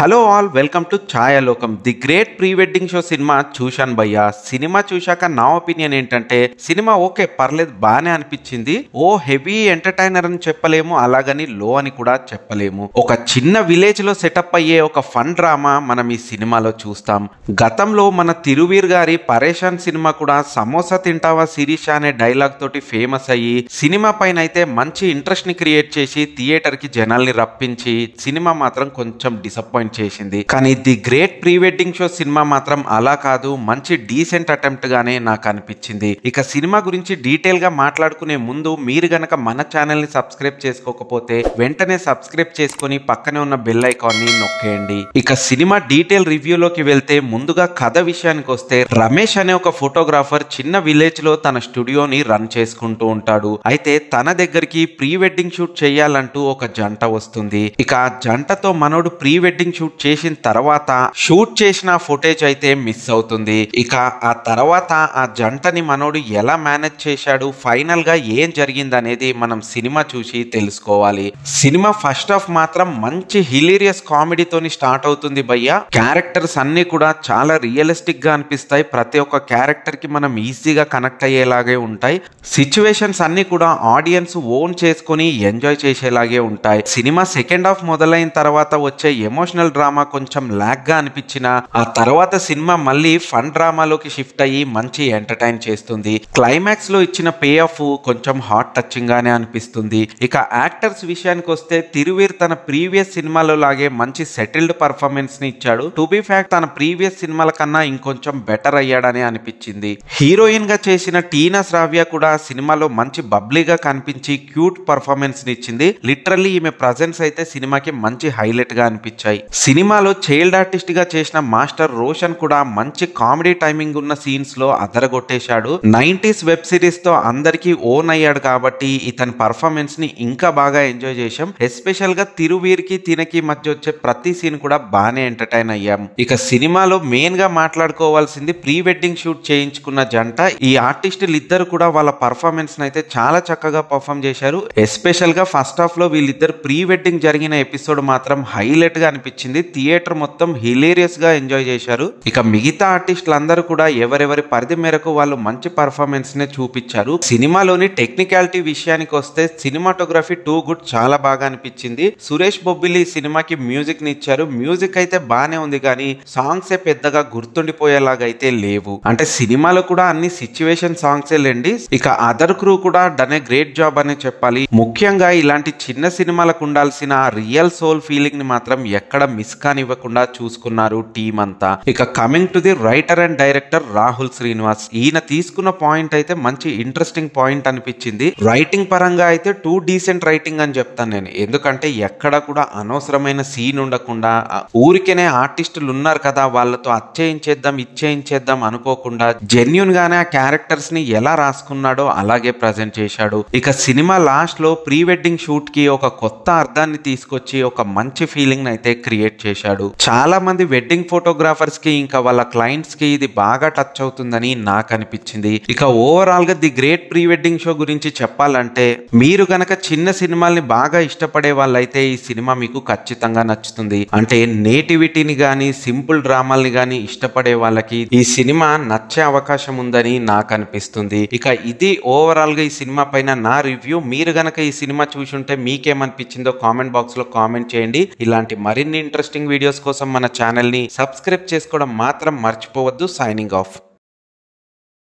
Hello all, welcome to Chayalokam. The great pre wedding show cinema చూశాను భయ్యా. Cinema చూశాక నా ఒపీనియన్ ఏంటంటే సినిమా ఓకే పర్లేదు, బాగానే అనిపించింది. ఓ హెవీ ఎంటర్టైనర్ అని చెప్పలేము, అలాగని లో అని కూడా చెప్పలేము. ఒక చిన్న విలేజ్ లో సెటప్ అయ్యే ఒక ఫన్ డ్రామా మనం ఈ సినిమాలో చూస్తాం. గతంలో మన తిరువీర్ గారి పరేషాన్ సినిమా కూడా సమోసా తింటావా శిరీష అనే డైలాగ్ తోటి ఫేమస్ అయ్యి సినిమా పైన అయితే మంచి ఇంట్రెస్ట్ ని క్రియేట్ చేసి థియేటర్ కి జనాల్ని రప్పించి సినిమా మాత్రం కొంచెం డిసప్పాయింట్ చేసింది. కానీ the great pre wedding show cinema మాత్రం అలా కాదు, మంచి డీసెంట్ అటెంప్ట్ గానే నాకు అనిపించింది. ఇక సినిమా గురించి డీటెయిల్ గా మాట్లాడుకునే ముందు మీరు గనక మన ఛానల్ ని సబ్స్క్రైబ్ చేసుకోకపోతే వెంటనే సబ్స్క్రైబ్ చేసుకుని పక్కనే ఉన్న బెల్ ఐకాన్ ని నొక్కేయండి. ఇక సినిమా డీటెయిల్ రివ్యూలోకి వెళ్తే ముందుగా కథ విషయానికి వస్తే, రమేష్ అనే ఒక ఫోటోగ్రాఫర్ చిన్న విలేజ్ లో తన స్టూడియోని రన్ చేసుకుంటూ ఉంటాడు. అయితే తన దగ్గరికి ప్రీ వెడ్డింగ్ షూట్ చేయాలంటూ ఒక జంట వస్తుంది. ఇక ఆ జంటతో మనోడు ప్రీ వెడ్డింగ్ షూట్ చేసిన తర్వాత షూట్ చేసిన ఫుటేజ్ అయితే మిస్ అవుతుంది. ఇక ఆ తర్వాత ఆ జంటని మనోడు ఎలా మేనేజ్ చేశాడు, ఫైనల్ గా ఏం జరిగింది అనేది మనం సినిమా చూసి తెలుసుకోవాలి. సినిమా ఫస్ట్ హాఫ్ మాత్రం మంచి హిలీరియస్ కామెడీతోని స్టార్ట్ అవుతుంది భయ్య. క్యారెక్టర్స్ అన్ని కూడా చాలా రియలిస్టిక్ గా అనిపిస్తాయి. ప్రతి ఒక్క క్యారెక్టర్ కి మనం ఈజీగా కనెక్ట్ అయ్యేలాగే ఉంటాయి. సిచ్యువేషన్స్ అన్ని కూడా ఆడియన్స్ ఓన్ చేసుకుని ఎంజాయ్ చేసేలాగే ఉంటాయి. సినిమా సెకండ్ హాఫ్ మొదలైన తర్వాత వచ్చే ఎమోషనల్ డ్రామా కొంచెం లాగ్ గా అనిపించిన ఆ తర్వాత సినిమా మళ్ళీ ఫన్ డ్రామాలోకి షిఫ్ట్ అయ్యి మంచి ఎంటర్టైన్ చేస్తుంది. క్లైమాక్స్ లో ఇచ్చిన పే ఆఫ్ కొంచెం హార్ట్ టచింగ్ గానే అనిపిస్తుంది. ఇక యాక్టర్స్ విషయానికి వస్తే, తిరువీర్ తన ప్రీవియస్ సినిమాలో లాగే మంచి సెటిల్డ్ పర్ఫార్మెన్స్ ని ఇచ్చాడు. టు బి ఫ్యాక్ట్ తన ప్రీవియస్ సినిమాల కన్నా ఇంకొంచెం బెటర్ అయ్యాడని అనిపించింది. హీరోయిన్ గా చేసిన టీనా శ్రావ్య కూడా సినిమాలో మంచి బబ్లీగా కనిపించి క్యూట్ పర్ఫార్మెన్స్ ని ఇచ్చింది. లిటరల్లీ ఈమె ప్రజెన్స్ అయితే సినిమాకి మంచి హైలైట్ గా అనిపించాయి. సినిమాలో చైల్డ్ ఆర్టిస్ట్ గా చేసిన మాస్టర్ రోషన్ కూడా మంచి కామెడీ టైమింగ్ ఉన్న సీన్స్ లో అదరగొట్టేశాడు. 90s వెబ్ సిరీస్ తో అందరికి ఓన్ అయ్యాడు కాబట్టి ఇతని పర్ఫార్మెన్స్ ని ఇంకా బాగా ఎంజాయ్ చేశాం. ఎస్పెషల్ గా తిరువీర్ కి తినకి మధ్య వచ్చే ప్రతి సీన్ కూడా బాగానే ఎంటర్టైన్ అయ్యాం. ఇక సినిమాలో మెయిన్ గా మాట్లాడుకోవాల్సింది ప్రీ వెడ్డింగ్ షూట్ చేయించుకున్న జంట. ఈ ఆర్టిస్టులు ఇద్దరు కూడా వాళ్ళ పర్ఫార్మెన్స్ అయితే చాలా చక్కగా పర్ఫామ్ చేశారు. ఎస్పెషల్ గా ఫస్ట్ హాఫ్ లో వీళ్ళిద్దరు ప్రీ వెడ్డింగ్ జరిగిన ఎపిసోడ్ మాత్రం హైలైట్ గా అనిపించింది. థియేటర్ మొత్తం హిలేరియస్ గా ఎంజాయ్ చేశారు. ఇక మిగతా ఆర్టిస్టులు అందరూ కూడా ఎవరెవరి పరిధి మేరకు వాళ్ళు మంచి పర్ఫార్మెన్స్ నే చూపించారు. సినిమాలోని టెక్నికాలిటీ విషయానికి వస్తే, సినిమాటోగ్రఫీ టూ గుడ్, చాలా బాగా అనిపించింది. సురేష్ బొబ్బిలి సినిమాకి మ్యూజిక్ ని ఇచ్చారు. మ్యూజిక్ అయితే బానే ఉంది కానీ సాంగ్స్ పెద్దగా గుర్తుండిపోయేలాగా అయితే లేవు. అంటే సినిమాలో కూడా అన్ని సిచ్యువేషన్ సాంగ్స్ లేండి. ఇక అదర్ క్రూ కూడా డన్ ఏ గ్రేట్ జాబ్ అనే చెప్పాలి. ముఖ్యంగా ఇలాంటి చిన్న సినిమాలకు ఉండాల్సిన రియల్ సోల్ ఫీలింగ్ ని మాత్రం ఎక్కడ మిస్ కానివ్వకుండా చూసుకున్నారు టీమ్ అంతా. ఇక coming to the writer and director Rahul Srinivas, ఈయన తీసుకున్న పాయింట్ అయితే మంచి ఇంట్రెస్టింగ్ పాయింట్ అనిపించింది. రైటింగ్ పరంగా అయితే టూ డీసెంట్ రైటింగ్ అని చెప్తాను నేను. ఎందుకంటే ఎక్కడ కూడా అనవసరమైన సీన్ ఉండకుండా, ఊరికేనే ఆర్టిస్టులు ఉన్నారు కదా వాళ్ళతో అచ్చేయించేద్దాం ఇచ్చేయించేద్దాం అనుకోకుండా జెన్యూన్ గానే ఆ క్యారెక్టర్స్ ని ఎలా రాసుకున్నాడో అలాగే ప్రజెంట్ చేశాడు. ఇక సినిమా లాస్ట్ లో ప్రీ వెడ్డింగ్ షూట్ కి ఒక కొత్త అర్థాన్ని తీసుకొచ్చి ఒక మంచి ఫీలింగ్ అయితే క్రియేట్ చేశాడు. చాలా మంది వెడ్డింగ్ ఫోటోగ్రాఫర్స్ కి ఇంకా వాళ్ళ క్లయింట్స్ కి ఇది బాగా టచ్ అవుతుందని నాకు అనిపించింది. ఇక ఓవరాల్ గా the great pre wedding show గురించి చెప్పాలంటే, మీరు గనక చిన్న సినిమాల్ని బాగా ఇష్టపడే వాళ్ళైతే ఈ సినిమా మీకు ఖచ్చితంగా నచ్చుతుంది. అంటే నేటివిటీని గానీ సింపుల్ డ్రామాల్ని గానీ ఇష్టపడే వాళ్ళకి ఈ సినిమా నచ్చే అవకాశం ఉందని నాకు అనిపిస్తుంది. ఇక ఇది ఓవరాల్ గా ఈ సినిమా పైన నా రివ్యూ. మీరు గనక ఈ సినిమా చూసుంటే మీకేమనిపించిందో కామెంట్ బాక్స్ లో కామెంట్ చేయండి. ఇలాంటి మరిన్ని ఇంట్రెస్టింగ్ వీడియోస్ కోసం మన ఛానల్ ని సబ్స్క్రైబ్ చేసుకోవడం మాత్రం మర్చిపోవద్దు. Signing off.